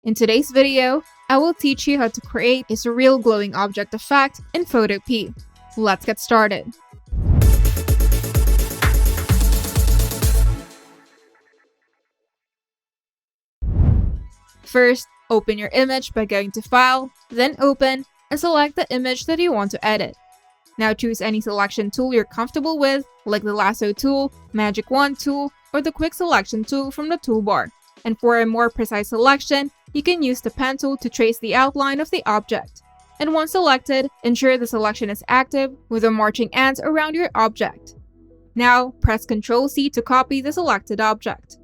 In today's video, I will teach you how to create a surreal glowing object effect in Photopea. Let's get started. First, open your image by going to File, then Open, and select the image that you want to edit. Now choose any selection tool you're comfortable with, like the lasso tool, magic wand tool, or the quick selection tool from the toolbar. And for a more precise selection, you can use the pen tool to trace the outline of the object. And once selected, ensure the selection is active with the marching ants around your object. Now, press Ctrl-C to copy the selected object.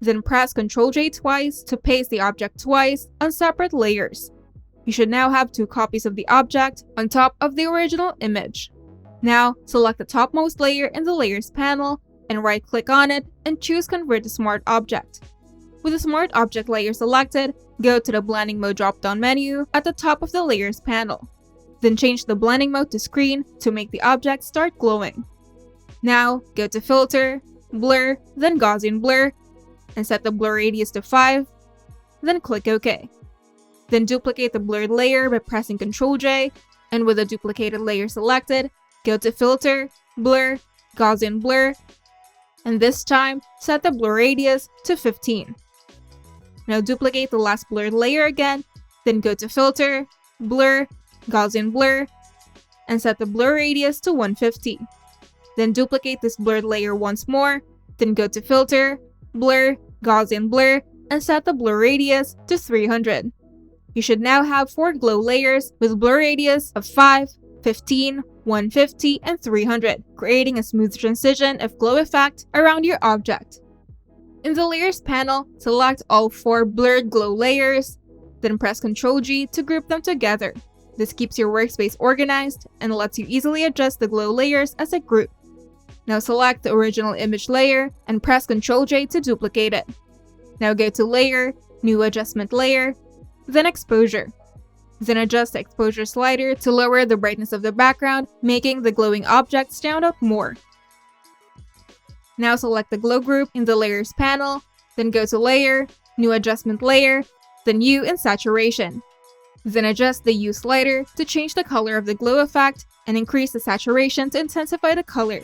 Then press Ctrl-J twice to paste the object twice on separate layers. You should now have 2 copies of the object on top of the original image. Now, select the topmost layer in the Layers panel and right-click on it and choose Convert to Smart Object. With the Smart Object layer selected, go to the Blending Mode drop-down menu at the top of the Layers panel. Then change the blending mode to Screen to make the object start glowing. Now, go to Filter, Blur, then Gaussian Blur, and set the blur radius to 5, then click OK. Then duplicate the blurred layer by pressing Ctrl-J, and with the duplicated layer selected, go to Filter, Blur, Gaussian Blur, and this time, set the blur radius to 15. Now duplicate the last blurred layer again, then go to Filter, Blur, Gaussian Blur, and set the blur radius to 150. Then duplicate this blurred layer once more, then go to Filter, Blur, Gaussian Blur, and set the blur radius to 300. You should now have 4 glow layers with blur radius of 5, 15, 150, and 300, creating a smooth transition of glow effect around your object. In the Layers panel, select all 4 blurred glow layers, then press Ctrl-G to group them together. This keeps your workspace organized and lets you easily adjust the glow layers as a group. Now select the original image layer and press Ctrl-J to duplicate it. Now go to Layer, New Adjustment Layer, then Exposure. Then adjust the exposure slider to lower the brightness of the background, making the glowing object stand out more. Now select the glow group in the Layers panel, then go to Layer, New Adjustment Layer, then Hue and Saturation. Then adjust the Hue slider to change the color of the glow effect and increase the saturation to intensify the color.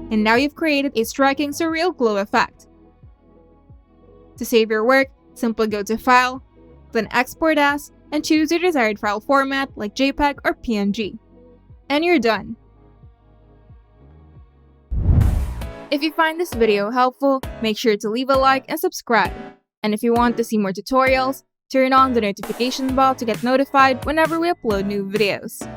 And now you've created a striking surreal glow effect. To save your work, simply go to File, then Export As, and choose your desired file format like JPEG or PNG. And you're done. If you find this video helpful, make sure to leave a like and subscribe. And if you want to see more tutorials, turn on the notification bell to get notified whenever we upload new videos.